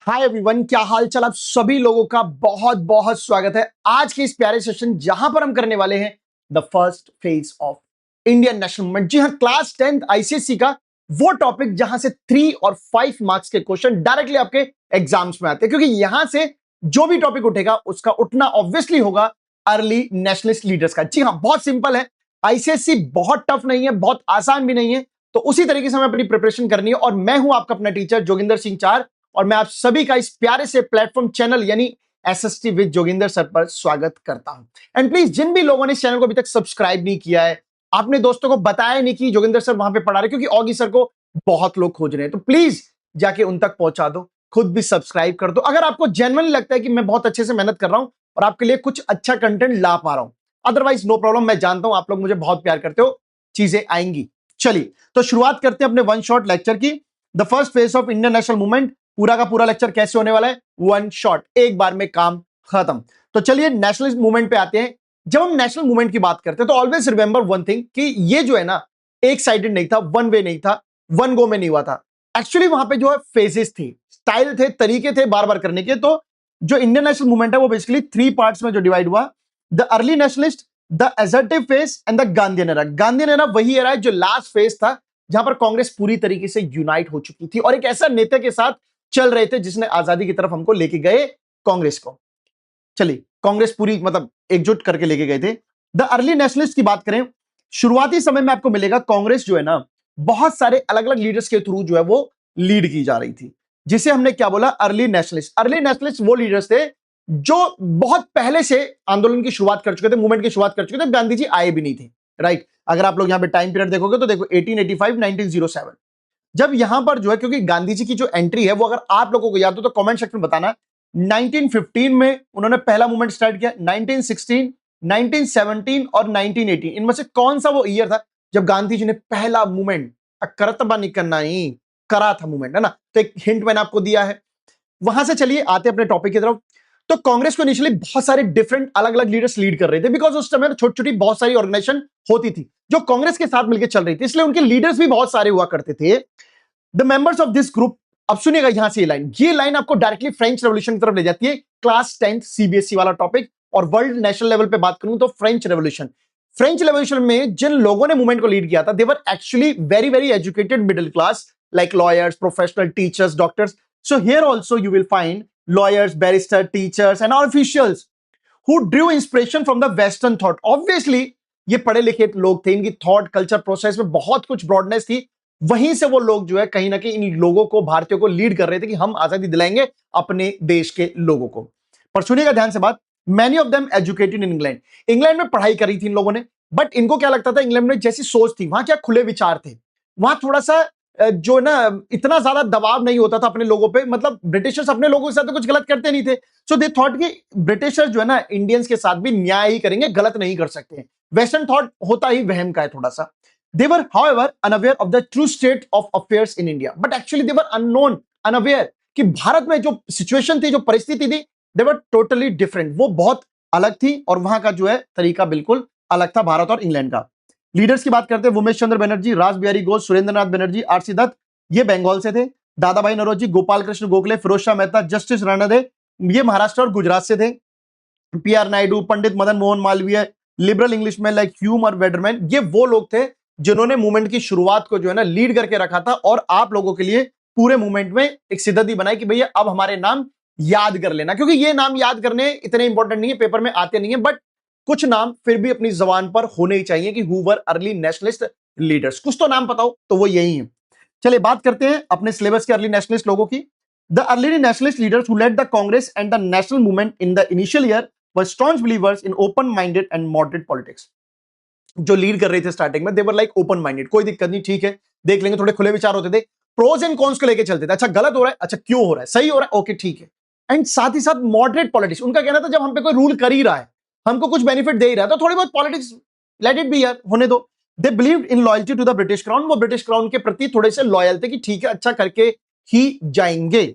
Hi everyone, क्या हाल चाल। आप सभी लोगों का बहुत बहुत स्वागत है आज के इस प्यारे सेशन जहां पर हम करने वाले हैं the first phase of Indian national movement. जी हां, क्लास 10th आईसीएससी का वो टॉपिक जहां से 3 और 5 मार्क्स के क्वेश्चन डायरेक्टली आपके एग्जाम्स में आते हैं, क्योंकि यहां से जो भी टॉपिक उठेगा उसका उठना ऑब्वियसली होगा अर्ली नेशनलिस्ट लीडर्स का। जी हां, बहुत सिंपल है। आईसीएससी बहुत टफ नहीं है, बहुत आसान भी नहीं है, तो उसी तरीके से हमें अपनी प्रिपरेशन करनी है। और मैं हूं आपका अपना टीचर जोगिंदर सिंह चार, और मैं आप सभी का इस प्यारे से प्लेटफॉर्म चैनल यानी एसएसटी विद जोगिंदर सर पर स्वागत करता हूं। एंड प्लीज, जिन भी लोगों ने इस चैनल को अभी तक सब्सक्राइब नहीं किया है, आपने दोस्तों को बताया नहीं कि जोगिंदर सर वहां पे पढ़ा रहे, क्योंकि ऑगी सर को बहुत लोग खोज रहे हैं, तो प्लीज जाके उन तक पहुंचा दो, खुद भी सब्सक्राइब कर दो अगर आपको जेन्युइनली लगता है कि मैं बहुत अच्छे से मेहनत कर रहा हूं और आपके लिए कुछ अच्छा कंटेंट ला पा रहा हूं। अदरवाइज नो प्रॉब्लम, मैं जानता हूं आप लोग मुझे बहुत प्यार करते हो, चीजें आएंगी। चलिए तो शुरुआत करते हैं अपने वन शॉट लेक्चर की। The first phase of Indian national movement, पूरा का पूरा लेक्चर कैसे होने वाला है, वन शॉट, एक बार में काम खत्म। तो चलिए नेशनलिस्ट मूवमेंट पे आते हैं। जब हम नेशनल मूवमेंट की बात करते हैं तो ऑलवेज रिमेंबर वन थिंग कि ये जो है ना, एक साइडेड नहीं था, वन वे नहीं था, वन गो में नहीं हुआ था। एक्चुअली वहां पे जो है फेजेस थे, स्टाइल थे, तरीके थे बार बार करने के। तो जो इंडियन नेशनल मूवमेंट है वो बेसिकली 3 पार्ट्स में जो डिवाइड हुआ, the early nationalist, the assertive phase and the Gandhian era. Gandhian era वही एरा है जो लास्ट फेज था, जहां पर कांग्रेस पूरी तरीके से यूनाइट हो चुकी थी और एक ऐसा नेता के साथ चल रहे थे जिसने आजादी की तरफ हमको लेके गए कांग्रेस को। चलिए, कांग्रेस पूरी मतलब एकजुट करके लेके गए थे। द अर्ली नेशनलिस्ट की बात करें, शुरुआती समय में आपको मिलेगा कांग्रेस जो है ना, बहुत सारे अलग अलग लीडर्स के थ्रू जो है वो लीड की जा रही थी, जिसे हमने क्या बोला, अर्ली नेशनलिस्ट। अर्ली नेशनलिस्ट वो लीडर्स थे जो बहुत पहले से आंदोलन की शुरुआत कर चुके थे, मूवमेंट की शुरुआत कर चुके थे, गांधी जी आए भी नहीं थे। राइट, अगर आप लोग यहां पे टाइम पीरियड देखोगे तो देखो 1885 1907, जब यहां पर जो है, क्योंकि गांधी जी की जो एंट्री है वो अगर आप लोगों को याद हो तो कमेंट सेक्शन में बताना। 1915 में उन्होंने पहला मूवमेंट स्टार्ट किया, 1916, 1917 और 1918, इनमें से कौन सा वो ईयर था जब गांधी जी ने पहला मूवमेंट, करतबा नहीं करना, नहीं करा था मूवमेंट, है ना। तो एक हिंट मैंने आपको दिया है। वहां से चलिए आते अपने टॉपिक की तरफ। तो कांग्रेस को इनिशियली बहुत सारे डिफरेंट अलग अलग लीडर्स लीड कर रहे थे, बिकॉज उस समय छोटी छोटी बहुत सारी ऑर्गेनाइजेशन होती थी जो कांग्रेस के साथ मिलकर चल रही थी, इसलिए उनके लीडर्स भी बहुत सारे हुआ करते थे। The members of this group, अब सुनिएगा यहां से ये लाइन आपको डायरेक्टली फ्रेंच रेवोल्यूशन की तरफ ले जाती है। क्लास 10th सीबीएसई वाला टॉपिक, और वर्ल्ड नेशनल लेवल पे बात करूं तो फ्रेंच रेवोल्यूशन। फ्रेंच रेवोल्यूशन में जिन लोगों ने मूवमेंट को लीड किया था, they were actually very very educated middle class, like lawyers, professional, teachers, doctors. So here also you will find lawyers, barrister, teachers and officials who drew inspiration from the western thought। obviously ये पढ़े लिखे लोग थे, इनकी thought culture process में बहुत कुछ broadness थी। वहीं से वो लोग जो है कहीं ना कहीं इन लोगों को, भारतीयों को लीड कर रहे थे कि हम आजादी दिलाएंगे अपने देश के लोगों को। पर सुनिएगा ध्यान से बात, many of them educated in England. England में पढ़ाई करी थी इन लोगों ने, बट इनको क्या लगता था, इंग्लैंड में जैसी सोच थी, वहां क्या खुले विचार थे, वहां थोड़ा सा जो ना इतना ज्यादा दबाव नहीं होता था अपने लोगों पे। मतलब ब्रिटिशर्स अपने लोगों के साथ तो कुछ गलत करते नहीं थे, सो दे थॉट कि ब्रिटिशर्स जो है ना इंडियंस के साथ भी न्याय ही करेंगे, गलत नहीं कर सकते। वेस्टर्न थॉट होता ही वहम का है थोड़ा सा। They were however unaware of the true state of affairs in India, but actually they were unknown, unaware कि भारत में जो सिचुएशन थी, जो परिस्थिति थी, दे वर टोटली डिफरेंट, वो बहुत अलग थी और वहां का जो है तरीका बिल्कुल अलग था भारत और इंग्लैंड का। लीडर्स की बात करते हैं, उमेश चंद्र बनर्जी, रास बिहारी घोष, सुरेंद्रनाथ बनर्जी, आरसी दत्त, ये बंगाल से थे। दादा भाई नौरोजी, गोपाल कृष्ण गोखले, फिरोज शाह मेहता, जस्टिस राणादे, ये महाराष्ट्र और गुजरात से थे। P R Naidu, Pandit Madan Mohan Malviya, liberal English में लाइक ह्यूम और वेडरमैन, ये वो लोग थे जिन्होंने मूवमेंट की शुरुआत को जो है ना लीड करके रखा था, और आप लोगों के लिए पूरे मूवमेंट में एक सिद्धि बनाई कि भैया अब हमारे नाम याद कर लेना, क्योंकि ये नाम याद करने इतने इंपॉर्टेंट नहीं है, पेपर में आते नहीं है, बट कुछ नाम फिर भी अपनी जबान पर होने ही चाहिए कि who were early nationalist leaders, कुछ तो नाम पता हो, तो वो यही है। चलिए बात करते हैं अपने सिलेबस के अर्ली नेशनलिस्ट लोगों की। The early nationalist leaders who led the Congress and the national movement in the initial year were strong believers in open minded and moderate politics. जो लीड कर रहे थे स्टार्टिंग में, they were like open minded, कोई दिक्कत नहीं, ठीक है देख लेंगे, थोड़े खुले विचार होते थे, प्रोज एंड कॉन्स को लेके चलते थे, अच्छा गलत हो रहा है, अच्छा क्यों हो रहा है, सही हो रहा है, ओके ठीक है। एंड साथ ही साथ मॉडरेट पॉलिटिक्स, उनका कहना था जब हम पे कोई रूल कर ही रहा है, हमको कुछ बेनिफिट दे ही रहा है, तो थोड़ी बहुत पॉलिटिक्स लेट इट बी यार, होने दो। They believed in loyalty to the British crown, वो ब्रिटिश क्राउन के प्रति थोड़े से लॉयल थे कि ठीक है अच्छा करके ही जाएंगे।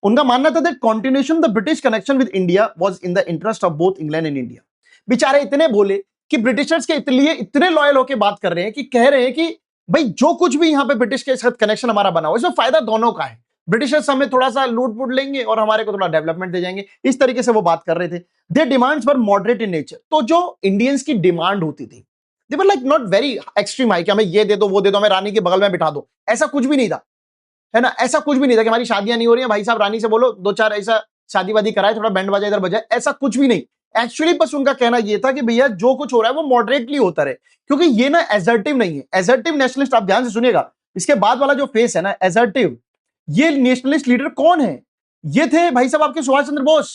उनका मानना था that continuation the British connection with India was in the interest of both England and India. बेचारे इतने भोले कि ब्रिटिशर्स के लिए इतने लॉयल होकर बात कर रहे हैं कि कह रहे हैं कि भाई जो कुछ भी यहां पे ब्रिटिश के साथ कनेक्शन हमारा बना हुआ, इसमें फायदा दोनों का है, ब्रिटिशर्स हमें थोड़ा सा लूट पुट लेंगे और हमारे को थोड़ा डेवलपमेंट दे जाएंगे, इस तरीके से वो बात कर रहे थे। Their demands were moderate in nature. तो जो इंडियंस की डिमांड होती थी, they were like not very extreme high कि हमें ये दे दो, वो दे दो, हमें रानी के बगल में बिठा दो, ऐसा कुछ भी नहीं था, है ना। ऐसा कुछ भी नहीं था कि हमारी शादियां नहीं हो रही हैं, भाई साहब रानी से बोलो दो चार ऐसा शादी वादी कराए, थोड़ा बैंड बाजा इधर बजाए, ऐसा कुछ भी नहीं। एक्चुअली बस उनका कहना यह था कि भैया जो कुछ हो रहा है वो मॉडरेटली होता रहे, क्योंकि ये ना एसर्टिव नहीं है। एसर्टिव नेशनलिस्ट, आप ध्यान से सुनिएगा, इसके बाद वाला जो फेस है ना एसर्टिव, ये नेशनलिस्ट लीडर कौन है? ये थे भाई साहब आपके सुभाष चंद्र बोस,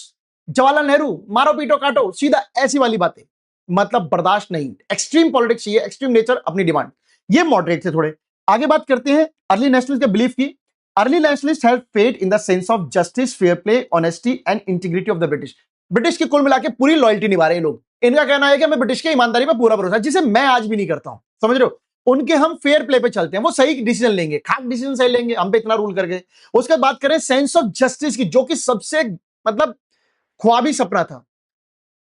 जवाहरलाल नेहरू, मारो पीटो काटो, सीधा ऐसी वाली बातें, मतलब बर्दाश्त नहीं, एक्सट्रीम पॉलिटिक्स चाहिए, एक्सट्रीम नेचर, अपनी डिमांड। ये मॉडरेट थे थोड़े। आगे बात करते हैं अर्ली नेशनलिस्ट के बिलीफ की। Early nationalist have faith in the sense of justice, fair play, honesty and integrity of the British. British की कुल मिला के पूरी लॉयल्टी निभा रहे हैं लोग। इनका कहना है कि हमें ब्रिटिश की ईमानदारी पर पूरा भरोसा है, जिसे मैं आज भी नहीं करता हूं, समझ रहे हो। उनके हम फेयर प्ले पे चलते हैं, वो सही डिसीजन लेंगे, खास डिसीजन सही लेंगे, हम पे इतना रूल करके। उसके बाद बात करें सेंस ऑफ जस्टिस की, जो कि सबसे मतलब ख्वाबी सपना था।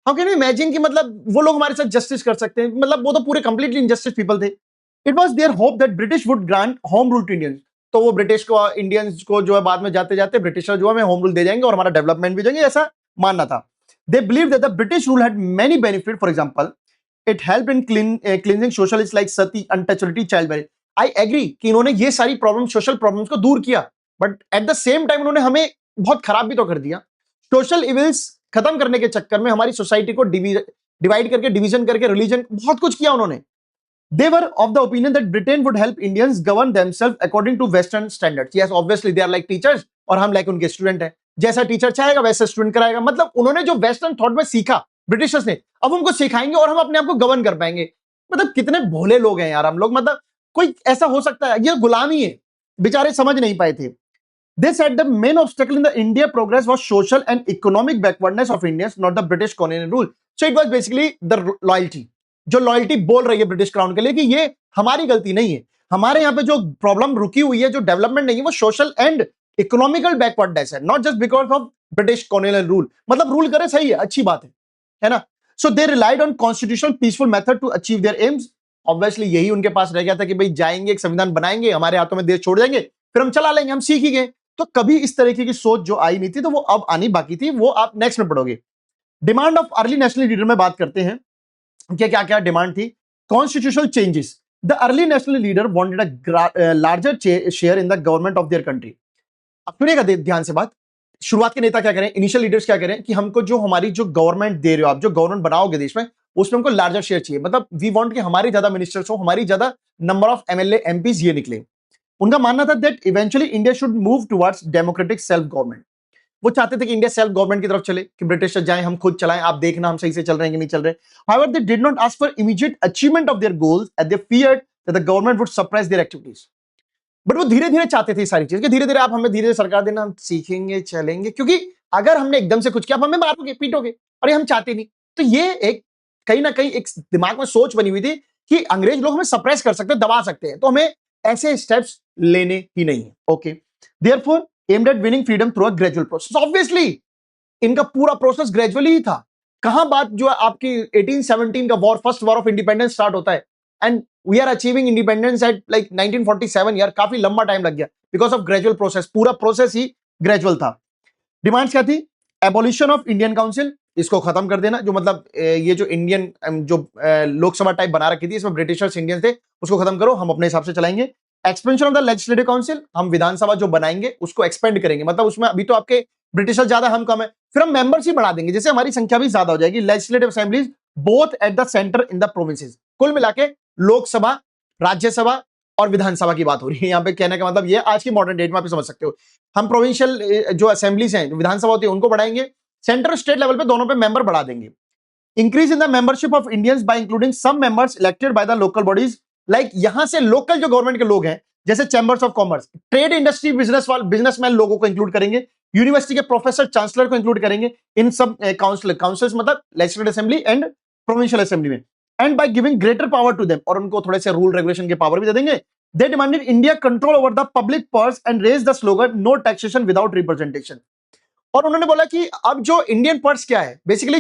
हाउ कैन यू इमेजिन कि मतलब वो लोग हमारे साथ जस्टिस कर सकते हैं, मतलब वो तो पूरे कंप्लीटली इनजस्टिस पीपल थे। It was their hope that British would grant home rule to Indians. तो वो ब्रिटिश को, इंडियंस को जो है बाद में जाते जाते ब्रिटिशर जो हमें होम रूल दे जाएंगे और हमारा डेवलपमेंट भी देंगे, ऐसा मानना था। They believe that the British rule had many benefit, for example it help in cleansing social is like sati, untouchability, child marriage. I agree कि इन्होंने ये सारी प्रॉब्लम, सोशल प्रॉब्लम्स को दूर किया, but at the same time उन्होंने हमें बहुत खराब भी तो कर दिया। सोशल इविल्स खत्म करने के चक्कर में हमारी सोसाइटी को डिवाइड करके, डिवीजन करके, रिलीजन, बहुत कुछ किया उन्होंने। They were of the opinion that Britain would help Indians govern themselves according to Western standards. Yes, obviously they are like teachers और हम like उनके स्टूडेंट हैं। जैसा टीचर चाहेगा वैसा स्टूडेंट कराएगा। मतलब उन्होंने जो वेस्टर्न थॉट में सीखा ब्रिटिशर्स ने, अब उनको सिखाएंगे और हम अपने आप को गवर्न कर पाएंगे। मतलब कितने भोले लोग हैं यार हम लोग, मतलब कोई ऐसा हो सकता है? ये गुलामी है, बेचारे समझ नहीं पाए थे। They said the main obstacle in the India progress was social and economic backwardness of Indians, not the British colonial rule. So it was basically the loyalty. जो लॉयल्टी बोल रही है ब्रिटिश क्राउन के लिए कि ये हमारी गलती नहीं है, हमारे यहाँ पे जो प्रॉब्लम रुकी हुई है, जो डेवलपमेंट नहीं है, वो सोशल एंड इकोनॉमिकल बैकवर्डनेस है, not just because of British colonial rule. मतलब रूल करे सही है, अच्छी बात है ना। So they relied on constitutional peaceful method to achieve their aims. Obviously यही उनके पास रह गया था कि भाई जाएंगे, एक संविधान बनाएंगे, हमारे हाथों में देश छोड़ देंगे, फिर हम चला लेंगे, हम सीख ही गए। तो कभी इस तरीके की सोच जो आई नहीं थी, तो वो अब आनी बाकी थी, वो आप नेक्स्ट में पढ़ोगे। Demand of early national leader में बात करते हैं कि क्या क्या डिमांड थी। Constitutional changes. The early national leader wanted a larger share in the government of their country. अब सुनिएगा ध्यान से बात। शुरुआत के नेता क्या करें, इनिशियल लीडर्स क्या करें कि हमको जो हमारी जो गवर्नमेंट दे रहे हो आप, जो गवर्नमेंट बनाओगे देश में, उसमें हमको लार्जर शेयर चाहिए। मतलब वी वांट कि हमारी ज्यादा मिनिस्टर्स हो, हमारी ज्यादा नंबर ऑफ एमएलए एमपीज ये निकले। उनका मानना था that eventually India should move towards democratic self government. वो चाहते थे कि इंडिया सेल्फ गवर्नमेंट की तरफ चले, कि ब्रिटिश जाएं, हम खुद चलाएं, आप देखना हम सही से चल रहे हैं कि नहीं चल रहे। However, they did not ask for immediate achievement of their goals as they feared that the government would suppress their activities. But वो धीरे धीरे चाहते थे सारी चीज, कि धीरे धीरे आप हमें धीरे सरकार देना, हम सीखेंगे चलेंगे, क्योंकि अगर हमने एकदम से कुछ किया आप हमें मारोगे पीटोगे, और ये हम चाहते नहीं। तो ये एक कहीं ना कहीं एक दिमाग में सोच बनी हुई थी कि अंग्रेज लोग हमें सप्रेस कर सकते हैं, दबा सकते हैं, तो हमें ऐसे स्टेप्स लेने ही नहीं है। Okay, therefore aimed at winning freedom through a gradual process. Obviously इनका पूरा प्रोसेस ग्रेजुअली ही था। कहां बात जो है आपकी 1817 का war, first war of independence start होता है, and we are achieving independence at like 1947। यार काफी लंबा टाइम लग गया बिकॉज ऑफ ग्रेजुअल प्रोसेस, पूरा प्रोसेस ही ग्रेजुअल था। डिमांड्स क्या थी? एबोलिशन ऑफ इंडियन काउंसिल, इसको खत्म कर देना, जो मतलब ये जो इंडियन जो लोकसभा टाइप बना रखी थी, इसमें ब्रिटिशर्स इंडियंस थे, उसको खत्म करो, हम अपने हिसाब से चलाएंगे। Expansion of the legislative council, हम विधानसभा जो बनाएंगे उसको एक्सपेंड करेंगे, मतलब उसमें अभी तो आपके ब्रिटिशर्स ज्यादा, हम कम है, फिर हम मेंबर्स ही बढ़ा देंगे, जैसे हमारी संख्या भी ज्यादा हो जाएगी। Legislative assemblies both at the centre in the provinces. कुल मिला के लोकसभा, राज्यसभा और विधानसभा की बात हो रही है यहाँ पे। कहने का मतलब ये आज की मॉडर्न डेट में आप समझ सकते हो। हम प्रोविंशियल जो असेंबलीज हैं, विधानसभा होती है, उनको बढ़ाएंगे, सेंटर स्टेट लेवल पे दोनों पे मेंबर बढ़ा देंगे। Increase in the membership of Indians by including some members elected by the local bodies. Like यहां से लोकल जो गवर्नमेंट के लोग हैं, जैसे chambers of commerce, trade industry, businessman लोगों को इंक्लूड करेंगे, यूनिवर्सिटी के प्रोफेसर, चांसलर को इंक्लूड करेंगे इन सब काउंसिल्स, मतलब legislative assembly and provincial assembly में। And by giving greater power to them, और उनको थोड़े से रूल रेगुलेशन के पावर भी दे देंगे। They demanded India control over the public purse and raise the slogan no taxation without representation. और उन्होंने बोला कि अब जो इंडियन पर्स क्या है, बेसिकली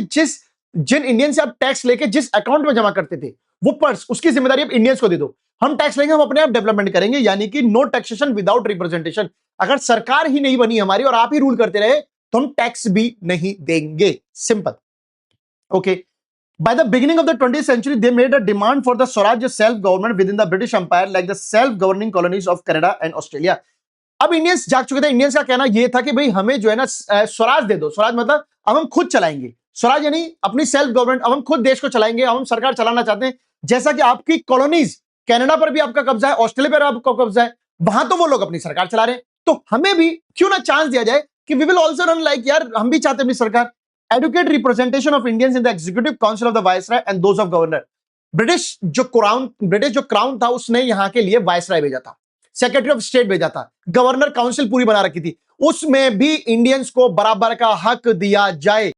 जिन इंडियन से आप टैक्स लेके जिस अकाउंट में जमा करते थे, वो पर्स, उसकी जिम्मेदारी अब इंडियंस को दे दो, हम टैक्स लेंगे, हम अपने आप डेवलपमेंट करेंगे, यानी कि नो टैक्सेशन विदाउट रिप्रेजेंटेशन। अगर सरकार ही नहीं बनी हमारी और आप ही रूल करते रहे तो हम टैक्स भी नहीं देंगे। Simple. Okay. By the beginning of the 20th century, they made a demand for the Swaraj self-government within the British Empire, like the self-governing colonies of Canada and Australia. अब Indians जाग चुके थे। Indians का कहना यह था कि भाई हमें जो है ना स्वराज दे दो। स्वराज मतलब अब हम खुद चलाएंगे। स्वराज यानी अपनी सेल्फ गवर्नमेंट, अब हम खुद देश को चलाएंगे, अब हम सरकार चलाना चाहते हैं। जैसा कि आपकी कॉलोनीज कनाडा पर भी आपका कब्जा है, ऑस्ट्रेलिया पर आपका कब्जा है, वहां तो वो लोग अपनी सरकार चला रहे हैं, तो हमें भी क्यों ना चांस दिया जाए कि we will also run like, यार हम भी चाहते हैं अपनी सरकार। Educate representation of Indians in the executive council of the viceroy and those of governor. British जो क्राउन था उसने यहां के लिए वायसराय भेजा था, सेक्रेटरी ऑफ स्टेट भेजा था, गवर्नर काउंसिल पूरी बना रखी थी, उसमें भी इंडियंस को बराबर का हक दिया जाए।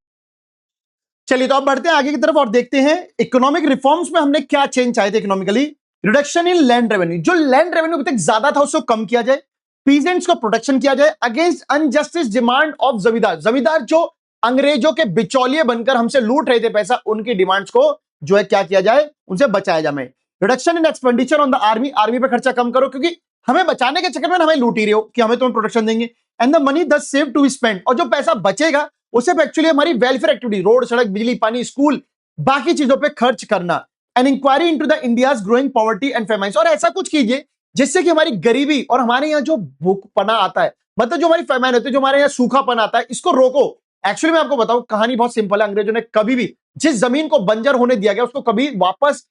चलिए तो अब बढ़ते हैं आगे की तरफ और देखते हैं इकोनॉमिक रिफॉर्म्स में हमने क्या चेंज चाहे थे economically. Reduction in land revenue, जो लैंड रेवेन्यू अभी तक ज्यादा था उसको कम किया जाए, पीजेंट्स को प्रोटेक्शन किया जाए अगेंस्ट अनजस्टिस डिमांड ऑफ जमींदार। जमींदार जो अंग्रेजों के बिचौलिए बनकर हमसे लूट रहे थे पैसा, उनकी डिमांड्स को जो है क्या किया जाए, उनसे बचाया जाए। Reduction in expenditure on the army, army पे खर्चा कम करो क्योंकि हमें बचाने के चक्कर में हमें लूट ही रहे हो कि हमें तुम्हें प्रोटेक्शन देंगे। And the money the save to spend, और जो पैसा बचेगा उसे एक्चुअली हमारी वेलफेयर एक्टिविटी, रोड सड़क बिजली पानी स्कूल बाकी चीजों पे खर्च करना। An inquiry into the India's growing poverty and famine, और ऐसा कुछ कीजिए जिससे कि हमारी गरीबी और हमारे यहाँ जो भूखपना आता है, मतलब जो हमारी फेमाइन होती है, जो हमारे यहाँ सूखापन आता है, इसको रोको। एक्चुअली मैं आपको बताऊं कहानी बहुत सिंपल है। अंग्रेजों ने कभी भी जिस जमीन को बंजर होने दिया गया उसको कभी वापस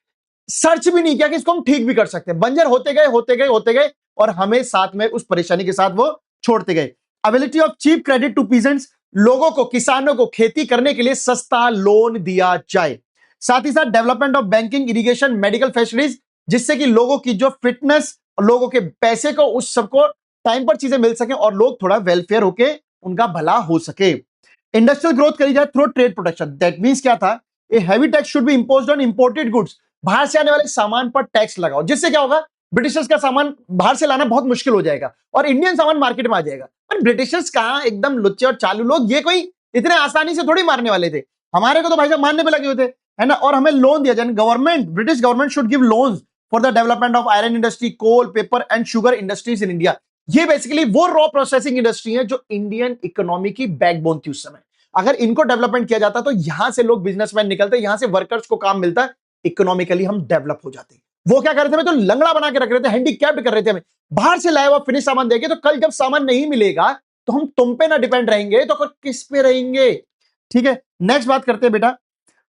सर्च भी नहीं किया कि इसको हम ठीक भी कर सकते हैं। बंजर होते गए होते गए होते गए और हमें साथ में उस परेशानी के साथ वो छोड़ते गए। Availability of cheap credit to peasants, लोगों को किसानों को खेती करने के लिए सस्ता लोन दिया जाए। साथ ही साथ development of banking irrigation medical facilities, जिससे कि लोगों की जो फिटनेस, लोगों के पैसे को उस सबको टाइम पर चीजें मिल सके और लोग थोड़ा वेलफेयर होके उनका भला हो सके। इंडस्ट्रियल ग्रोथ करी जाए through trade protection, that means क्या था, a heavy tax should be imposed on imported goods, बाहर से आने वाले सामान पर टैक्स लगाओ, जिससे क्या होगा, ब्रिटिशर्स का सामान बाहर से लाना बहुत मुश्किल हो जाएगा और इंडियन सामान मार्केट में आ जाएगा। पर ब्रिटिशर्स कहां एकदम लुच्चे और चालू लोग, ये कोई इतने आसानी से थोड़ी मारने वाले थे। हमारे को तो भाई साहब मारने पे लगे हुए थे, है ना। और हमें लोन दिया जाए, government, British government should give loans for the development of iron industry, coal, paper and sugar industries in India. ये बेसिकली वो रॉ प्रोसेसिंग इंडस्ट्री है जो इंडियन इकोनॉमी की बैकबोन थी उस समय। अगर इनको डेवलपमेंट किया जाता तो यहां से लोग बिजनेसमैन निकलते, यहां से वर्कर्स को काम मिलता, इकोनॉमिकली हम डेवलप हो जाते। वो क्या कर रहे थे, हमें तो लंगड़ा बना के रख रहे थे, हैंडीकैप्ड कर रहे थे हमें, बाहर से लाए हुआ फिनिश सामान देके। तो कल जब सामान नहीं मिलेगा तो हम तुम पे ना डिपेंड रहेंगे तो किस पे रहेंगे। ठीक है, नेक्स्ट बात करते हैं बेटा,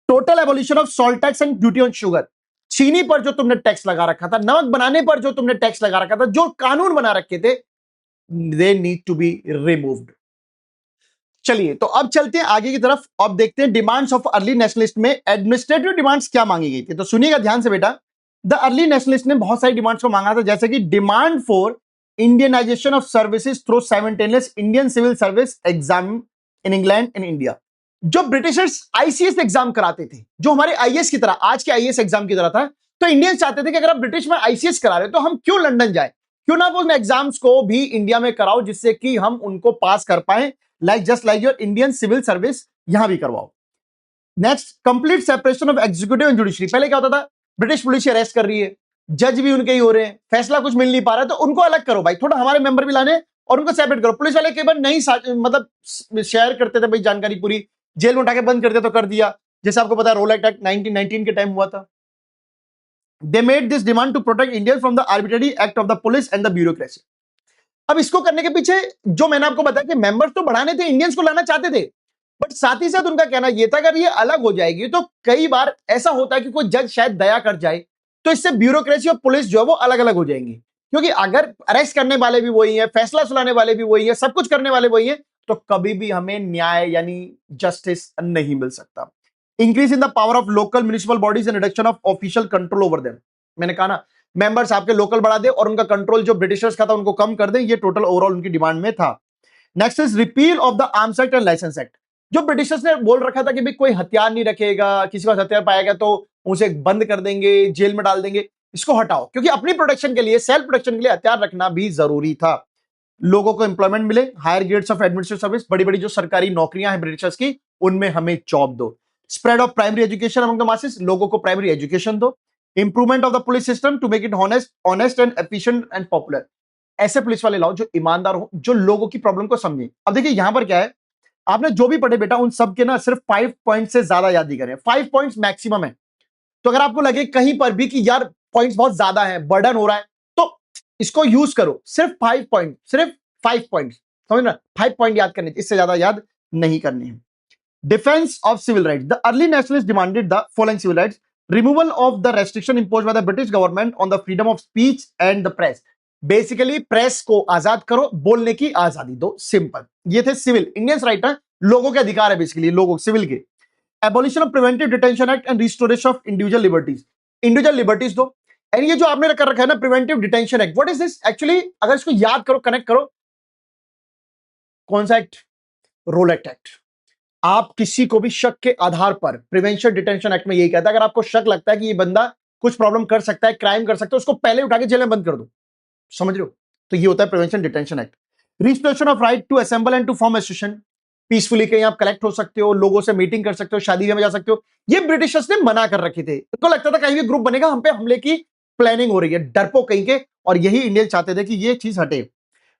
total abolition of salt tax and duty on sugar. चीनी पर जो तुमने टैक्स लगा रखा था, नमक बनाने पर जो तुमने टैक्स लगा रखा था, जो कानून बना रखे थे, they need to be removed. चलिए तो अब चलते हैं आगे की तरफ, अब देखते हैं डिमांड्स ऑफ अर्ली नेशनलिस्ट में एडमिनिस्ट्रेटिव डिमांड्स क्या मांगी गई थी। तो सुनिएगा ध्यान से बेटा, द अर्ली नेशनलिस्ट ने बहुत सारी डिमांड्स को मांगा था, जैसे कि demand for Indianisation of services through simultaneous Indian civil service exam in England and India. जो ब्रिटिशर्स आईसीएस एग्जाम कराते थे, जो हमारे आईएएस की तरह, आज के आईएएस एग्जाम की तरह था, तो इंडियंस चाहते थे कि अगर आप ब्रिटिश में आईसीएस करा रहे तो हम क्यों लंदन जाए, क्यों ना उन एग्जाम्स को भी इंडिया में कराओ, जिससे कि हम उनको पास कर पाए, just like your Indian civil service यहां भी करवाओ। Next, complete separation of executive and judiciary. पहले क्या होता था, ब्रिटिश पुलिस अरेस्ट कर रही है, जज भी उनके ही हो रहे हैं, फैसला कुछ मिल नहीं पा रहा है, तो उनको अलग करो भाई, थोड़ा हमारे मेंबर भी लाने और उनको सेपरेट करो। पुलिस वाले कई बार नहीं मतलब शेयर करते थे भाई जानकारी पूरी, जेल में उठा के बंद कर दिया तो कर दिया, जैसे आपको पता है रोलेट एक्ट 1919 के टाइम हुआ था। They made this demand to protect India from the arbitrary act of the police and the bureaucracy. अब इसको करने के पीछे जो मैंने आपको बताया कि मेंबर्स तो बढ़ाने थे, इंडियंस को लाना चाहते थे, बट साथ ही साथ उनका कहना यह था अगर ये अलग हो जाएगी तो कई बार ऐसा होता है कि कोई जज शायद दया कर जाए, तो इससे ब्यूरोक्रेसी और पुलिस जो है वो अलग अलग हो जाएंगी, क्योंकि अगर अरेस्ट करने वाले भी वही है, फैसला सुनाने वाले भी वही है, सब कुछ करने वाले वही है, तो कभी भी हमें न्याय यानी जस्टिस नहीं मिल सकता। Increase in the power of local municipal bodies and reduction of official control over them. मैंने कहा ना, मेंबर्स आपके लोकल बढ़ा दे और उनका कंट्रोल जो ब्रिटिशर्स का था उनको कम कर दे, ये टोटल ओवरऑल उनकी डिमांड में था। Next is repeal of the arms act and licence act. जो ब्रिटिशर्स ने बोल रखा था कि भाई कोई हथियार नहीं रखेगा, किसी को हथियार पाएगा तो उसे बंद कर देंगे, जेल में डाल देंगे, इसको हटाओ, क्योंकि अपनी प्रोटेक्शन के लिए, सेल्फ प्रोटेक्शन के लिए हथियार रखना भी जरूरी था। लोगों को एम्प्लॉयमेंट मिले, higher grades of administrative service, बड़ी बड़ी जो सरकारी नौकरियां हैं ब्रिटिशर्स की, उनमें हमें जॉब दो। Spread of primary education among the masses, लोगों को प्राइमरी एजुकेशन दो। Improvement of the police system to make it honest and efficient and popular. ऐसे पुलिस वाले लाओ जो ईमानदार हो, जो लोगों की प्रॉब्लम को समझे। अब देखिए यहां पर क्या है, आपने जो भी पढ़े बेटा उन सब के ना सिर्फ 5 पॉइंट से ज्यादा याद नहीं करें, 5 पॉइंट्स मैक्सिमम है। तो अगर आपको लगे कहीं पर भी कि यार पॉइंट्स बहुत ज्यादा है, बर्डन हो रहा है, तो इसको यूज करो, सिर्फ 5 पॉइंट, सिर्फ 5 पॉइंट, समझ ना, 5 पॉइंट याद करने, इससे ज्यादा याद नहीं करने हैं। Defense of civil rights. The early nationalists demanded the following civil rights: removal of the restriction imposed by the British government on the freedom of speech and the press. Basically press को आजाद करो, बोलने की आजादी दो, simple. ये थे civil Indians right है, लोगों के अधिकार है, बेसिकली लोगों सिविल के। Abolition of preventive detention act and restoration of individual liberties, individual liberties दो। एंड ये जो आपने कर रखा है ना preventive detention act, what is this actually? अगर इसको याद करो, कनेक्ट करो, कौन सा एक्ट? Roulette act. आप किसी को भी शक के आधार पर, प्रिवेंशन डिटेंशन एक्ट में यही कहता है, अगर आपको शक लगता है कि ये बंदा कुछ प्रॉब्लम कर सकता है, क्राइम कर सकता है, उसको पहले उठा के जेल में बंद कर दो, समझ रहे हो? तो ये होता है prevention detention act. Restoration of right to assemble and to form association, peacefully कहीं आप कलेक्ट हो सकते हो, लोगों से मीटिंग कर सकते हो, शादी में जा सकते हो, ये ब्रिटिशर्स ने मना कर रखे थे। उनको लगता था कहीं भी ग्रुप बनेगा, हम पे हमले की प्लानिंग हो रही है, डरपोक कहीं के, और यही इंडियन चाहते थे कि ये चीज हटे।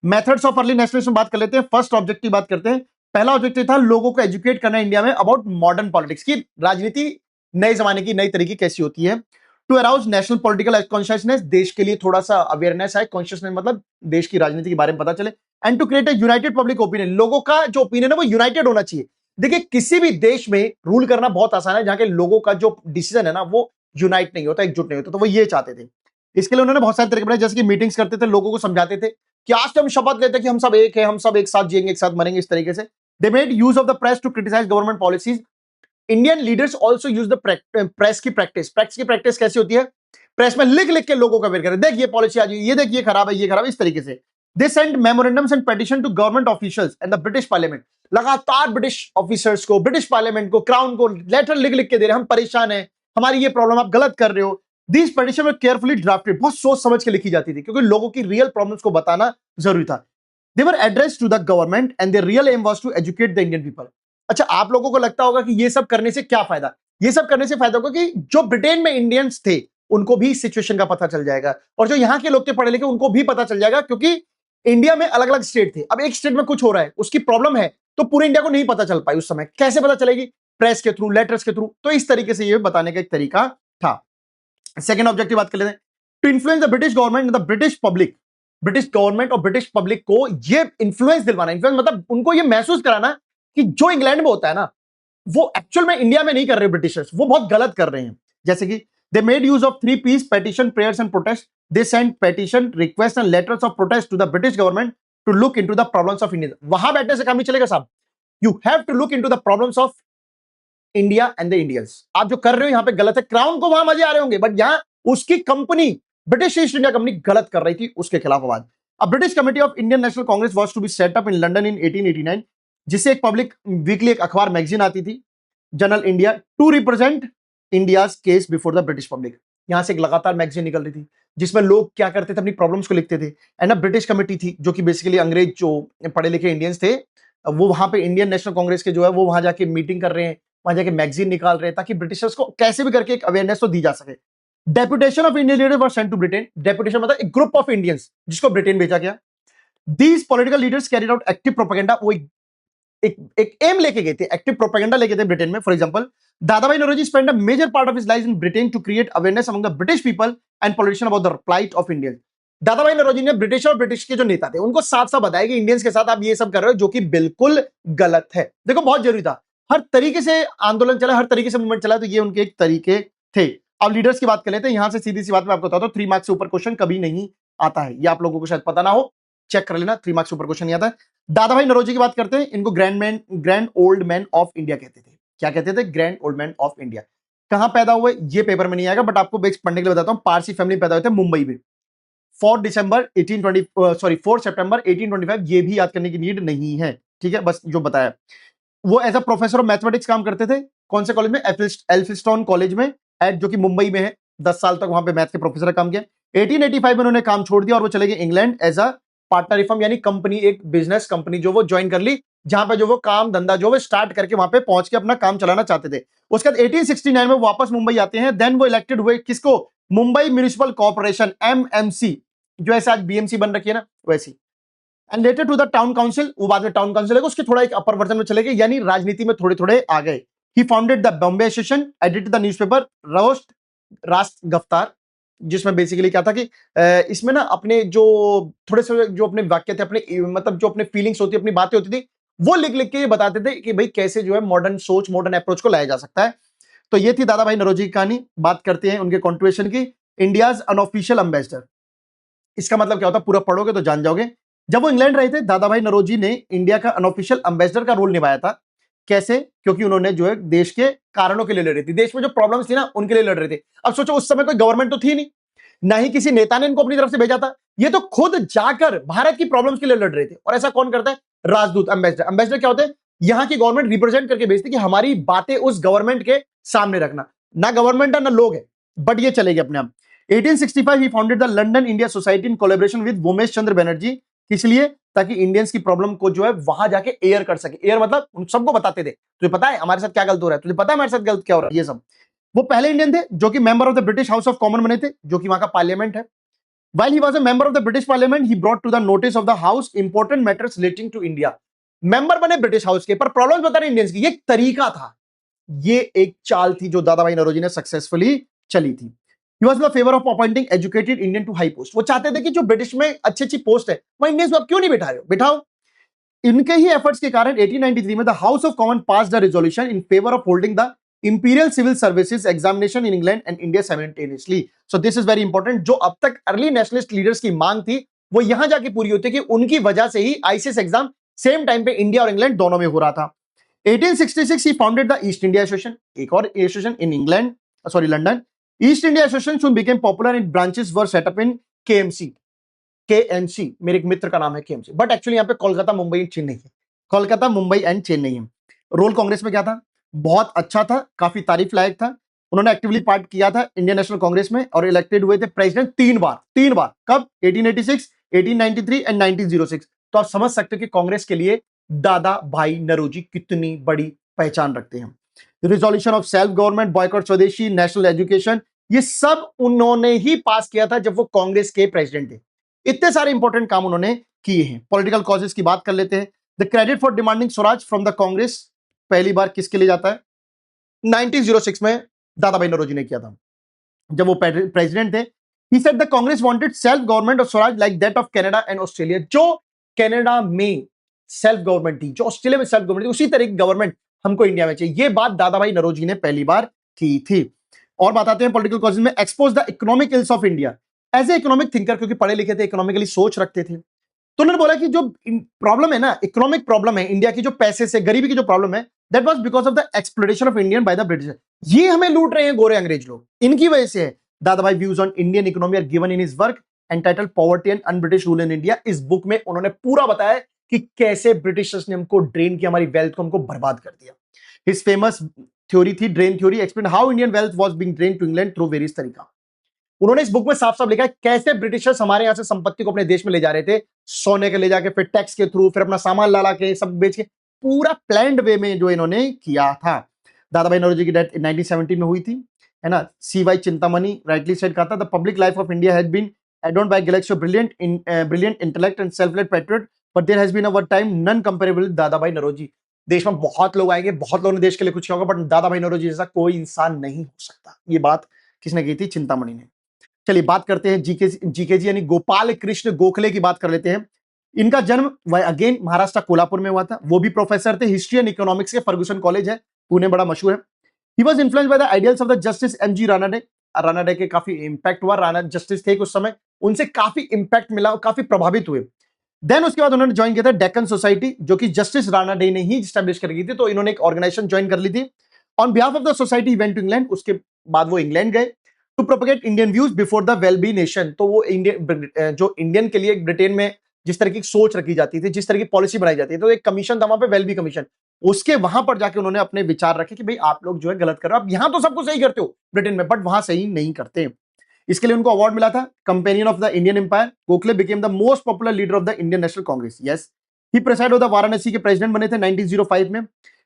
मेथड्स ऑफ अर्ली नेशनलिज्म बात कर लेते हैं। फर्स्ट ऑब्जेक्टिव बात करते हैं। पहला ऑब्जेक्टिव था लोगों को एजुकेट करना इंडिया में अबाउट मॉडर्न पॉलिटिक्स की, राजनीति नए जमाने की, नई तरीके कैसी होती है। To arouse national political consciousness, देश के लिए थोड़ा सा अवेयरनेस है, कॉन्शियसनेस मतलब देश की राजनीति के बारे में पता चले। And to create a united public opinion, लोगों का जो ओपिनियन है वो यूनाइटेड होना चाहिए। देखिए किसी भी देश में रूल करना बहुत आसान है जहां के लोगों का जो डिसीजन है ना वो यूनाइट नहीं होता, एकजुट नहीं होता, तो वो ये चाहते थे। इसके लिए उन्होंने बहुत सारे तरीके बनाए, जैसे कि मीटिंग्स करते थे, लोगों को समझाते थे कि आज तो हम शपथ लेते हैं कि हम सब एक हैं, हम सब एक साथ जिएंगे, एक साथ मरेंगे, इस तरीके से। They made use of the press to criticise government policies. Indian leaders also use the press की प्रैक्टिस। प्रेस की प्रैक्टिस कैसी होती है? प्रेस में लिख लिख के लोगों को अवेयर करें, देख ये पॉलिसी आ गई, ये देख ये खराब है, ये खराब है, इस तरीके से। They send memorandums and petition to government officials and the British parliament. लगातार ब्रिटिश ऑफिसर्स को, ब्रिटिश पार्लियामेंट को, क्राउन को लेटर लिख लिख के दे रहे, हम परेशान हैं, हमारी ये प्रॉब्लम, आप गलत कर रहे हो। These petition were carefully drafted, बहुत सोच समझ के लिखी जाती थी क्योंकि लोगों की रियल प्रॉब्लम्स को बताना जरूरी था। They were addressed to the government and their real aim was to educate the Indian people. अच्छा, आप लोगों को लगता होगा कि ये सब करने से क्या फायदा? ये सब करने से फायदा होगा कि जो ब्रिटेन में इंडियंस थे उनको भी सिचुएशन का पता चल जाएगा, और जो यहाँ के लोग थे पढ़े लिखे उनको भी पता चल जाएगा, क्योंकि इंडिया में अलग अलग स्टेट थे। अब एक स्टेट में कुछ हो रहा है, उसकी प्रॉब्लम है, तो पूरे इंडिया को नहीं पता चल पाई उस समय, कैसे पता चलेगी? प्रेस के थ्रू, लेटर्स के थ्रू। तो इस तरीके से ये बताने का एक तरीका था। सेकेंड ऑब्जेक्टिव बात कर लेते हैं। To influence the British government and the British public, British government और ब्रिटिश पब्लिक को ये इन्फ्लुएंस दिलवाना। इन्फ्लुएंस मतलब उनको ये महसूस कराना कि जो इंग्लैंड में होता है ना वो एक्चुअल में इंडिया में नहीं कर रहे ब्रिटिशर्स, वो बहुत गलत कर रहे हैं। जैसे कि they made use of 3 P's, petition, prayers and protest. They send petition, request and letters of protest to the British government to look into the problems of India. वहां बैठने से काम नहीं चलेगा साहब, you have to look into the problems of India and the Indians. आप जो कर रहे हो यहां पे गलत है। क्राउन को वहां मजे आ रहे होंगे, बट यहां उसकी company, British east India company गलत कर रही थी, उसके खिलाफ आवाज। A British Committee of Indian National Congress was to be set up in London in 1889, जिससे एक पब्लिक वीकली, एक अखबार, मैगजीन आती थी, general India, to represent India's case before the British public. यहां से एक लगातार मैगजीन निकल रही थी जिसमें लोग क्या करते थे, अपनी प्रॉब्लम्स को लिखते थे। एंड अ ब्रिटिश कमेटी थी जो कि बेसिकली अंग्रेज जो पढ़े लिखे इंडियंस थे, वो वहां पे इंडियन नेशनल कांग्रेस के जो है वो वहां जाके मीटिंग कर रहे हैं, वहां जाके मैगजीन निकाल रहे हैं, ताकि ब्रिटिशर्स को कैसे भी करके एक अवेयरनेस तो दी जा सके। Deputation of Indian leaders were sent to Britain. Deputation मतलब एक ग्रुप ऑफ इंडियंस जिसको ब्रिटेन भेजा गया। These political leaders carried out active propaganda। वो एक एम लेके गए थे, एक्टिव प्रोपेगेंडा लेके थे ब्रिटेन में। For example, Dadabhai Naoroji spent a major part of his life in Britain to create awareness among the British people and politicians about the plight of Indians। Dadabhai Naoroji ने British और ब्रिटिश के जो नेता थे उनको साफ साफ बताया कि इंडियंस के साथ आप ये सब कर रहे हो, जो कि बिल्कुल गलत है। देखो बहुत जरूरी था, हर तरीके से आंदोलन चला, हर तरीके से मूवमेंट चला, तो ये उनके एक तरीके थे। अब लीडर्स की बात कर लेते हैं। यहां से सीधी सी बात मैं आपको बताता हूं, 3 मार्क्स से ऊपर क्वेश्चन कभी नहीं आता है, ये आप लोगों को शायद पता ना हो, चेक कर लेना, 3 मार्क्स से ऊपर क्वेश्चन नहीं आता है। दादाभाई नौरोजी की बात करते हैं। इनको grand old man of India कहते थे। क्या कहते थे? Grand old man of India. कहां पैदा हुए ये पेपर में नहीं आएगा, बट आपको बेस पढ़ने के लिए बताता हूं। पारसी फैमिली पैदा हुए थे मुंबई में, 4 सितंबर 1825, ये भी याद करने की नीड नहीं है, ठीक है, बस जो बताया। वो as a professor of mathematics काम करते थे। कौन से कॉलेज में? एल्फिस्टोन कॉलेज में, जो कि मुंबई में है। 10 साल तक वहां पे मैथ के प्रोफेसर का काम किया। 1885 में उन्होंने काम छोड़ दिया और वो चले गए England as a partner firm, यानी कंपनी, एक बिजनेस कंपनी जो वो ज्वाइन कर ली, जहां पे जो वो काम धंधा जो वो स्टार्ट करके वहां पे पहुंच के अपना काम चलाना चाहते थे। उसके बाद 1869 में वापस मुंबई आते हैं। देन वो इलेक्टेड हुए किसको? मुंबई म्युनिसिपल कॉर्पोरेशन, एमएमसी, जो ऐसे आज बीएमसी बन रखी है ना वैसी। And letter to the town council, वो बाद में टाउन काउंसिल है, उसके थोड़ा एक अपर वर्जन में चले गए, यानी राजनीति में थोड़े थोड़े आ गए। He founded the Bombay association, edited the newspaper Rast राष्ट्र गफ्तार, जिसमें बेसिकली क्या था कि इसमें ना अपने जो थोड़े से जो अपने वाक्य थे, अपने मतलब जो अपने फीलिंग्स होती, अपनी बातें होती थी, वो लिख लिख के ये बताते थे कि भाई कैसे जो है मॉडर्न सोच, मॉडर्न अप्रोच को लाया जा सकता है। तो ये थी दादा भाई नौरोजी की कहानी। बात करते हैं उनके कॉन्ट्रीब्यूशन की। इंडियाज अनऑफिशियल एम्बेसडर, इसका मतलब क्या होता है पूरा पढ़ोगे तो जान जाओगे। जब वो इंग्लैंड रहे थे, दादा भाई नौरोजी ने इंडिया का अनऑफिशियल एम्बेसडर का रोल निभाया था। कैसे? क्योंकि उन्होंने जो है देश के कारणों के लिए लड़ रही थी, देश में जो प्रॉब्लम्स थी ना उनके लिए लड़ रहे थे। अब सोचो उस समय कोई गवर्नमेंट तो थी नहीं, ना ही किसी नेता ने इनको अपनी तरफ से भेजा था, ये तो खुद जाकर भारत की प्रॉब्लम्स के लिए लड़ रहे थे। और ऐसा कौन करता है? राजदूत, एम्बेसडर। एम्बेसडर क्या होते हैं? यहां की गवर्नमेंट रिप्रेजेंट करके भेजती कि हमारी बातें उस गवर्नमेंट के सामने रखना। ना गवर्नमेंट है ना लोग है, बट ये चलेगी अपने आप। 1865 he founded the London India society in collaboration with Umesh Chandra Banerjee. इसलिए ताकि इंडियंस की प्रॉब्लम को जो है वहां जाके एयर कर सके। एयर मतलब उन सबको बताते थे, तुझे पता है हमारे साथ क्या गलत हो रहा है, तुझे पता है हमारे साथ गलत क्या हो रहा है, ये सब। वो पहले इंडियन थे जो कि member of the British house of common बने थे, जो कि वहां का पार्लियामेंट है। While he was a member of the British Parliament, he brought to the notice of the House important matters relating to India. Member बने British house के, पर प्रॉब्लम्स बता रहे इंडियंस की। ये एक तरीका था, ये एक चाल थी जो दादा भाई नौरोजी ने सक्सेसफुली चली थी। He was in the favor of appointing educated Indian to high post. वो चाहते थे कि जो ब्रिटिश में अच्छी अच्छी पोस्ट है वह इंडियंस को आप क्यों नहीं बिठा रहे हो, बिठाओ। इनके ही एफर्ट्स के कारण 1893 में the house of common passed a resolution in favour of holding the imperial civil services examination in England and India simultaneously. So this is very important. जो अब तक अर्ली नेशनलिस्ट लीडर्स की मांग थी वो यहां जाके पूरी होती है कि उनकी वजह से ही आईसीएस एग्जाम सेम टाइम पे इंडिया और इंग्लैंड दोनों में हो रहा था। 1866 he founded the East India association, एक और association in England, sorry London. East India association soon became popular and branches were set up in KMC। KMC, मेरे एक मित्र का नाम है केएमसी, बट एक्चुअली यहाँ पे कोलकाता मुंबई एंड चेन्नई है, कोलकाता मुंबई एंड चेन्नई है। रोल कांग्रेस में क्या था? बहुत अच्छा था, काफी तारीफ लायक था। उन्होंने एक्टिवली पार्ट किया था इंडियन नेशनल कांग्रेस में और इलेक्टेड हुए थे प्रेसिडेंट 3 बार। कब? 1886, 1893 एंड 1906। तो आप समझ सकते हो कि कांग्रेस के लिए दादा भाई नौरोजी कितनी बड़ी पहचान रखते हैं। Resolution of self government, boycott स्वदेशी, नेशनल एजुकेशन, ये सब उन्होंने ही पास किया था जब वो कांग्रेस के प्रेसिडेंट थे। इतने सारे इंपॉर्टेंट काम उन्होंने किए हैं। पॉलिटिकल कॉजेस की बात कर लेते हैं। The credit for demanding Swaraj from the Congress पहली बार किसके लिए जाता है? 1906 में दादा भाई नौरोजी ने किया था, जब वो प्रेसिडेंट थे। He said the Congress wanted self government of Swaraj like that of Canada and Australia. जो कनाडा में सेल्फ गवर्नमेंट थी, जो ऑस्ट्रेलिया में सेल्फ गवर्नमेंट थी, उसी तरह की गवर्नमेंट हमको इंडिया में चाहिए। ये बात दादा भाई नौरोजी ने पहली बार की थी। और बताते हैं पॉलिटिकल कॉजेस में, expose the economic ills of India as a economic thinker, क्योंकि पढ़े लिखे थे, इकोनॉमिकली सोच रखते थे। तो उन्होंने बोला कि जो प्रॉब्लम है ना, इकोनॉमिक प्रॉब्लम है इंडिया की, जो पैसे से गरीबी की जो प्रॉब्लम है, that was because of the exploration of Indian by the British. ये हमें लूट रहे हैं गोरे अंग्रेज लोग, इनकी वजह से है। Dadabhai views on Indian economy are given in his work entitled poverty and un British rule in India. इस बुक में उन्होंने पूरा बताया कि कैसे ब्रिटिशर्स ने हमको ड्रेन किया, हमारी वेल्थ को हमको बर्बाद कर दिया। हिज फेमस थ्योरी थी drain theory, explain how Indian wealth was being drain to England through various तरीका। उन्होंने इस बुक में साफ साफ लिखा है कैसे ब्रिटिशर्स हमारे यहां से संपत्ति को अपने देश में ले जा रहे थे, सोने के ले जाके, फिर टैक्स के थ्रू, फिर अपना सामान ला के सब बेच के, पूरा प्लान्ड वे में जो इन्होंने किया था। दादा भाई नौरोजी की डेथ 1970 में हुई थी, है ना। सीवाई चिंतामणि राइटली सेड कहा था, the public life of India has been adorned by galaxy of brilliant intellect and self-led patriot, but there has been a time none comparable with दादा भाई नौरोजी। देश में बहुत लोग आएंगे, बहुत लोगों ने देश के लिए कुछ किया होगा, बट दादा भाई नौरोजी जैसा कोई इंसान नहीं हो सकता। ये बात किसने की थी? चिंतामणि ने। चलिए बात करते हैं जीकेजी यानी गोपाल कृष्ण गोखले की बात कर लेते हैं। इनका जन्म अगेन महाराष्ट्र कोल्हापुर में हुआ था। वो भी प्रोफेसर थे, हिस्ट्री एंड इकोनॉमिक्स के, फर्गुसन कॉलेज है पुणे, बड़ा मशहूर है। He was influenced by the ideals of the justice MG Ranade. Ranade के काफी इंपैक्ट हुआ, राणा जस्टिस थे उस समय, उनसे काफी इंपैक्ट मिला, काफी प्रभावित हुए। देन उसके बाद उन्होंने ज्वाइन किया था डेक्कन सोसाइटी, जो कि जस्टिस रानाडे ने ही स्टैब्लिश कर की थी, तो इन्होंने एक ऑर्गेनाइजेशन ज्वाइन कर ली थी on behalf of the society. Went to England, उसके बाद वो इंग्लैंड गए to propagate Indian views before the well be nation. तो वो इंडियन, जो इंडियन के लिए ब्रिटेन में जिस तरह की सोच रखी जाती थी, जिस तरह की पॉलिसी बनाई जाती है, तो एक कमीशन था वहां पे, वेल बी कमीशन, उसके वहां पर जाके उन्होंने अपने विचार रखे कि भाई आप लोग जो है गलत कर रहे हो, आप यहां तो सब कुछ सही करते हो ब्रिटेन में, बट वहां सही नहीं करते। इसके लिए उनको अवार्ड मिला था companion of the Indian empire. Gokhale became the most popular leader of the Indian national congress. Yes, he preside of the Varanasi के प्रेसिडेंट बने थे 1905 में।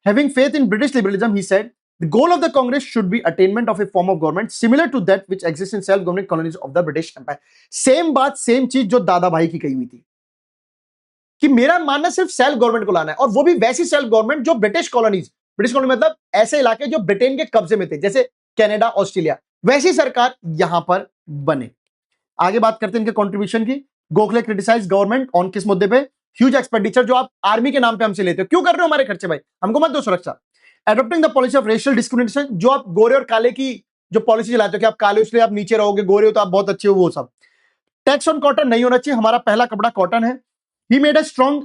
Having faith in British liberalism, he said The goal of the Congress should be attainment of a form of government similar to that which exists in self-governing colonies of the British Empire. Same बात same चीज जो दादा भाई की कही हुई थी कि मेरा मानना सिर्फ सेल्फ गवर्नमेंट को लाना है, और वो भी वैसी सेल्फ गवर्नमेंट जो ब्रिटिश कॉलोनी मतलब ऐसे इलाके जो ब्रिटेन के कब्जे में थे, जैसे कनाडा, ऑस्ट्रेलिया, वैसी सरकार यहां पर बने। आगे बात करते हैं इनके कंट्रीब्यूशन की। गोखले क्रिटिसाइज गवर्नमेंट ऑन किस मुद्दे पे? ह्यूज एक्सपेंडिचर जो आप आर्मी के नाम पे हमसे लेते हो, क्यों कर रहे हो हमारे खर्चे भाई, हमको मत दो सुरक्षा। Adopting the policy of racial discrimination, जो आप गोरे और काले की जो पॉलिसी चलाते हो कि आप काले इसलिए आप नीचे रहोगे, गोरे हो तो आप बहुत अच्छे हो, वो सब। टैक्स ऑन कॉटन नहीं होना चाहिए, हमारा पहला कपड़ा कॉटन है। He made a strong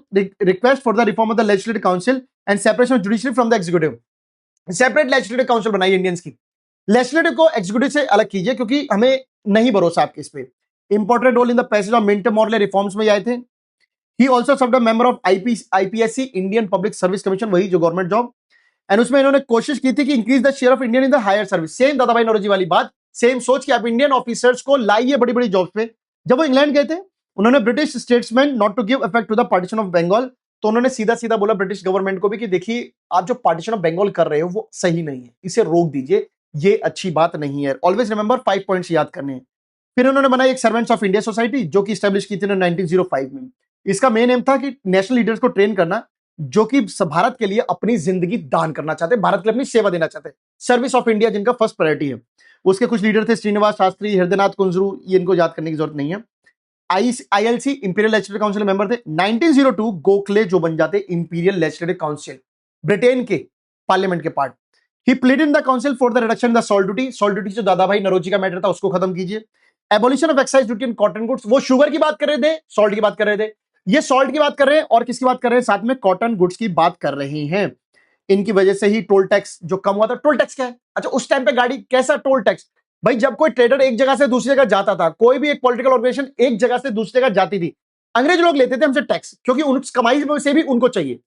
request for the reform of the legislative council and separation of judiciary from the executive. Separate legislative council बनाई इंडियंस की, लेजिस्लेटिव को एग्जीक्यूटिव से अलग कीजिए क्योंकि हमें नहीं भरोसा आपके इस पे। Important role in the passage of Minto Morley reforms में आए थे। He also served a member of IPSC, Indian public service commission, वही जो गवर्नमेंट जॉब, एंड उसमें इन्होंने कोशिश की थी कि increase the share of Indian in the higher service. Same Dadabhai Naoroji वाली बात, सेम सोच कि आप इंडियन ऑफिसर्स को लाइए बड़ी बड़ी जॉब्स पे। जब वो इंग्लैंड गए थे, उन्होंने British statesman not to give effect to the partition of Bengal, तो उन्होंने सीधा सीधा बोला ब्रिटिश गवर्नमेंट को भी कि देखिए आप जो पार्टीशन ऑफ बंगाल कर रहे हो वो सही नहीं है, इसे रोक दीजिए, ये अच्छी बात नहीं है। ऑलवेज रिमेंबर 5 पॉइंट्स याद करने हैं। फिर उन्होंने बनाई एक सर्वेंट्स ऑफ इंडिया सोसाइटी जो कि स्टैब्लिश की थी 1905 में। इसका मेन एम था कि नेशनल लीडर्स को ट्रेन करना जो कि भारत के लिए अपनी जिंदगी दान करना चाहते, भारत के लिए अपनी सेवा देना चाहते, सर्विस ऑफ इंडिया जिनका फर्स्ट प्रायोरिटी है। उसके कुछ लीडर थे श्रीनिवास शास्त्री, हृदयनाथ कुंजरू, ये इनको याद करने की जरूरत नहीं है। ILC imperial legislative council member थे। 1902 गोखले जो बन जाते इंपीरियल लेजिस्लेटिव काउंसिल, ब्रिटेन के पार्लियामेंट के part. He pleaded in the council for the reduction the salt duty, salt duty जो दादा भाई नरोजी का मैटर था उसको खत्म कीजिए। Abolition of excise duty in cotton goods, वो शुगर की बात कर रहे थे, सॉल्ट की बात कर रहे थे, ये सॉल्ट की बात कर रहे हैं और किसकी बात कर रहे हैं, साथ में कॉटन गुड्स की बात कर रहे हैं। इनकी वजह से ही टोल टैक्स जो कम हुआ था। टोल टैक्स क्या है? अच्छा, उस टाइम पे गाड़ी कैसा टोल टैक्स भाई, जब कोई ट्रेडर एक जगह से दूसरी जगह जाता था, कोई भी एक पॉलिटिकल ऑर्गेनाइजेशन एक जगह से दूसरी जगह जाती थी, अंग्रेज लोग लेते थे हमसे टैक्स क्योंकि उन कमाई से भी उनको चाहिए।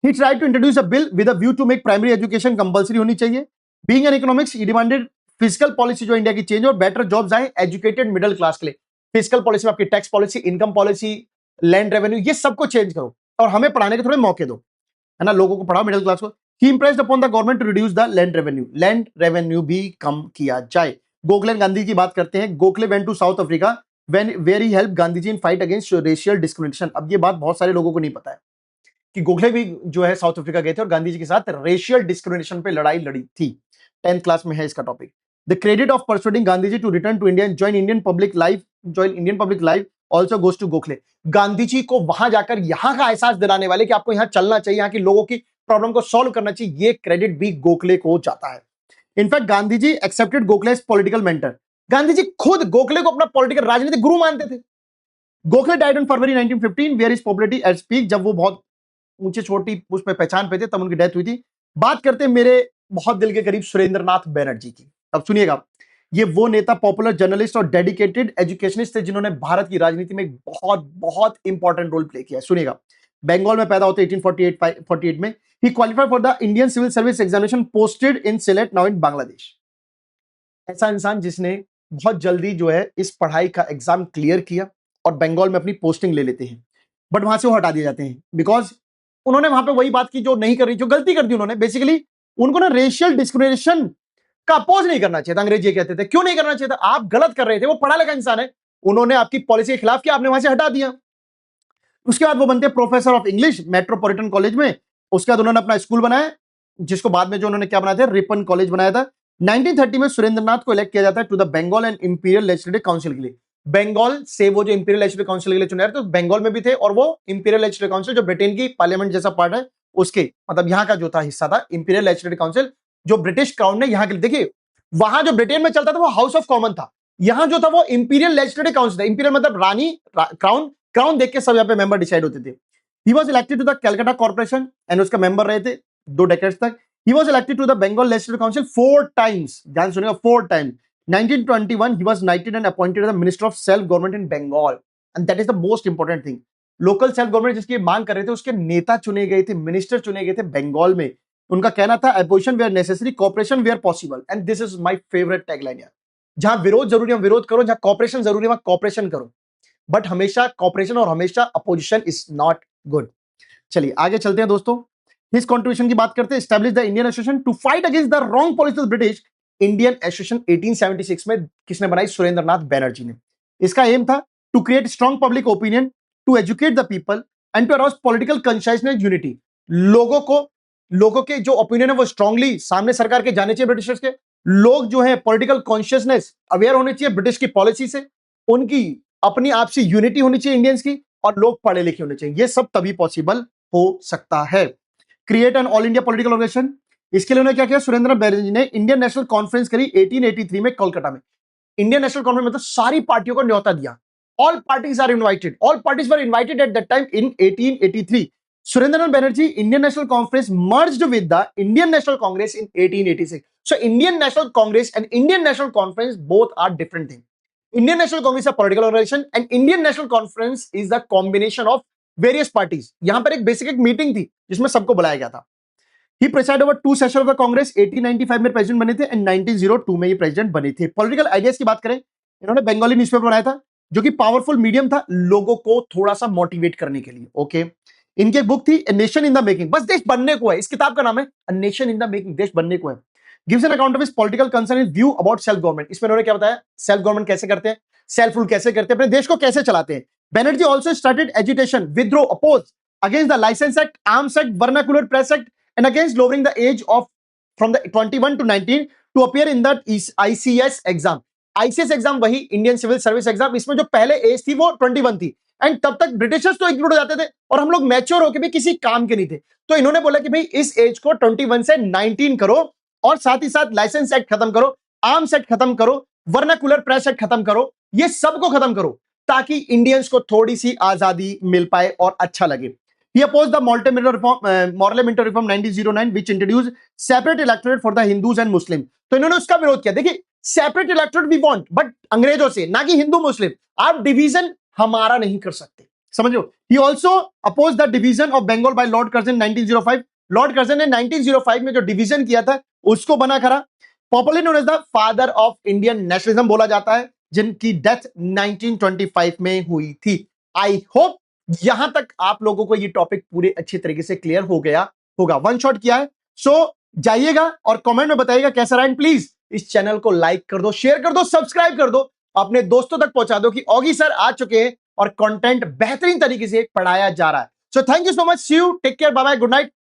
He tried to introduce a bill with a view to make primary education compulsory होनी चाहिए। Being an economics, he demanded physical policy जो इंडिया की चेंज और बेटर जॉब्स आए एजुकेटेड मिडिल क्लास के लिए। फिजिकल पॉलिसी में आपकी tax policy, income policy, land revenue, ये सबको चेंज करो और हमें पढ़ाने के थोड़े मौके दो, है ना, लोगों को पढ़ाओ, मिडिल क्लास को। He impressed upon the government to reduce the land revenue, land revenue भी कम किया जाए। गोखले गांधी की बात करते हैं। Gokhale went to South Africa where he help Gandhi ji in fight against racial discrimination. अब ये बात बहुत सारे लोगों को नहीं पता है कि गोखले भी जो है साउथ अफ्रीका गए थे और गांधी जी के साथ रेशियल डिस्क्रिमिनेशन पे लड़ाई लड़ी थी। 10th क्लास में है इसका topic. The credit of persuading Gandhi ji to return to India and join Indian public life also goes to Gokhale. Gandhi ji को वहां जाकर यहां का एहसास दिलाने वाले कि आपको यहां चलना चाहिए, यहां के लोगों की प्रॉब्लम को सॉल्व करना चाहिए, ये क्रेडिट भी गोखले को जाता है। In fact Gandhi ji accepted Gokhale as political mentor. Gandhi ji खुद गोखले को अपना पॉलिटिकल राजनीतिक गुरु मानते थे। Gokhale died in February 1915 where his popularity at peak, जब वो बहुत ऊंचे छोटी उस पे पहचान पे थे तब उनकी डेथ हुई थी। बात करते हैं मेरे बहुत दिल के करीब सुरेंद्रनाथ बैनर्जी की। अब सुनिएगा, ये वो नेता, पॉपुलर जर्नलिस्ट और डेडिकेटेड एजुकेशनिस्ट थे जिन्होंने भारत की राजनीति में एक बहुत बहुत इंपॉर्टेंट रोल प्ले किया है। सुनिएगा, बंगाल में पैदा होते 1848 में। He qualified for the Indian civil service examination posted in Sylhet now in Bangladesh. ऐसा इंसान जिसने बहुत जल्दी जो है इस पढ़ाई का एग्जाम क्लियर किया और बंगाल में अपनी पोस्टिंग ले लेते हैं, बट वहां से वो हटा दिए जाते हैं बिकॉज उन्होंने वहां पे वही बात की जो नहीं कर रही, जो गलती कर दी उन्होंने। बेसिकली उनको ना रेशियल डिस्क्रिमिनेशन का अपोज नहीं करना चाहिए था। अंग्रेज ये कहते थे क्यों नहीं करना चाहिए था, आप गलत कर रहे थे, वो पढ़ा लिखा इंसान है, उन्होंने आपकी पॉलिसी के खिलाफ किया, आपने वहां से हटा दिया। उसके बाद वो बनते professor of English metropolitan college में। उसके बाद उन्होंने अपना स्कूल बनाया जिसको बाद में जो उन्होंने क्या बनाया था, रिपन कॉलेज बनाया था। 1930 में सुरेंद्रनाथ को इलेक्ट किया जाता है to the Bengal and imperial legislative council के लिए। बंगाल से वो जो इंपीरियल लेजिस्लेटिव काउंसिल के लिए चुने तो बंगाल में भी थे, और वो इंपीरियल लेजिस्लेटिव काउंसिल जो ब्रिटेन की पार्लियामेंट जैसा पार्ट है उसके मतलब यहां का जो था हिस्सा था इंपीरियल लेजिस्लेटिव काउंसिल, जो ब्रिटिश क्राउन ने यहां के लिए, देखिए वहां जो ब्रिटेन में चलता था वो हाउस ऑफ कॉमन था, यहां जो था वो इंपीरियल लेजिस्लेटिव काउंसिल था। इंपीरियल मतलब रानी, क्राउन, क्राउन देख के सब यहाँ पे मेंबर डिसाइड होते थे। He was elected to the Calcutta corporation एंड उसका मेंबर रहे थे 2 डेकेड्स तक। He was elected to the Bengal Legislative Council 4 times. ध्यान सुनिएगा, 4 times. 1921 he was knighted and appointed as the Minister of Self Government in Bengal, and that is the most important thing. Local self government जिसकी मांग कर रहे थे उसके नेता चुने गए थे, मिनिस्टर चुने गए थे बंगाल में। उनका कहना था opposition where necessary, cooperation where possible, and this is my favourite tagline यार। जहां विरोध जरूरी है विरोध करो, जहां कॉपरेशन जरूरी है वहां कॉपरेशन करो, बट हमेशा कॉपरेशन और हमेशा अपोजिशन इज नॉट गुड। चलिए आगे चलते हैं दोस्तों। इस कॉन्ट्रीब्यूशन की बात करते हैं, establish the Indian association to fight against the wrong policy of British. Indian association 1876 में किसने बनाई? सुरेंद्रनाथ बैनर्जी ने। इसका एम था to create strong public opinion, to educate the people and to arouse political consciousness, unity. लोगों के जो ओपिनियन है वो स्ट्रांगली सामने सरकार के जाने चाहिए ब्रिटिशर्स के। लोग जो है पॉलिटिकल कॉन्शियसनेस अवेयर होने चाहिए ब्रिटिश की पॉलिसी से, उनकी अपनी आपसी यूनिटी होनी चाहिए इंडियंस की, और लोग पढ़े लिखे होने चाहिए। ये सब तभी पॉसिबल हो सकता है। Create an all India political organisation, इसके लिए उन्होंने क्या किया? सुरेंद्र बैनर्जी ने इंडियन नेशनल कॉन्फ्रेंस करी 1883 में कोलकाता में। इंडियन नेशनल कॉन्फ्रेंस मतलब सारी पार्टियों को न्योता दिया। All parties are invited, all parties were invited at that time in 1883। Surendranath Banerjee, Indian national conference merged with the Indian national congress in 1886। So Indian National Congress and Indian National Conference both are different things. Indian National Congress is a political organization and Indian National Conference is the combination of various parties. यहां पर एक basic meeting थी जिसमें सबको बुलाया गया था। He presided over 2 sessions of the Congress, 1895 में प्रेसिडेंट बने थे एंड 1902 में ये प्रेसिडेंट बने थे। पॉलिटिकल आइडियाज की बात करें, इन्होंने बंगाली न्यूज़पेपर बनाया था जो कि पावरफुल मीडियम था लोगों को थोड़ा सा मोटिवेट करने के लिए। ओके, इनकी एक बुक थी a nation in the making, बस देश बनने को है। इस किताब का नाम है a nation in the making, देश बनने को है। Gives an account of his political concern, his view about self government. इसमें उन्होंने क्या बताया? सेल्फ गवर्नमेंट कैसे करते हैं, सेल्फ रूल कैसे करते हैं, अपने देश को कैसे चलाते हैं। बैनर्जी ऑल्सो स्टार्टेड एजिटेशन, विद्रो, oppose against the licence act, arms act, vernacular press act and against lowering the age of from the 21 to 19 to appear in that ICS exam। ICS exam वही इंडियन सिविल सर्विस एग्जाम, इसमें जो पहले as थी वो 21 थी and तब तक Britishers तो इंक्लूड हो जाते थे और हम लोग मैच्योर होके भी किसी काम के नहीं थे। तो इन्होंने बोला कि भाई इस एज को 21 से 19 करो और साथ ही साथ लाइसेंस एक्ट खत्म करो, आर्म्स एक्ट खत्म करो, वर्नाकुलर प्रेस एक्ट खत्म करो, ये सबको खत्म करो ताकि इंडियंस को थोड़ी सी आजादी मिल पाए और अच्छा लगे। He opposed the Morley-Minto Reform 1909, which introduced separate electorate for the Hindus and Muslim। तो इन्होंने उसका विरोध किया। देखिए, separate electorate we want, but अंग्रेजों से, ना कि हिंदू मुस्लिम। आप डिवीजन हमारा नहीं कर सकते, समझो। He also opposed the division of Bengal by Lord Curzon 1905। Lord Curzon ने 1905 में जो डिवीजन किया था उसको बना करा। Popularly known as the father of Indian nationalism बोला जाता है, जिनकी डेथ 1925 में हुई थी। आई होप यहां तक आप लोगों को ये टॉपिक पूरे अच्छे तरीके से क्लियर हो गया होगा। वन शॉट किया है, सो जाइएगा और कमेंट में बताइएगा कैसा रहा। प्लीज इस चैनल को लाइक कर दो, शेयर कर दो, सब्सक्राइब कर दो, अपने दोस्तों तक पहुंचा दो कि ऑगी सर आ चुके हैं और कंटेंट बेहतरीन तरीके से पढ़ाया जा रहा है। So thank you so much, see you, take care, bye bye, good night.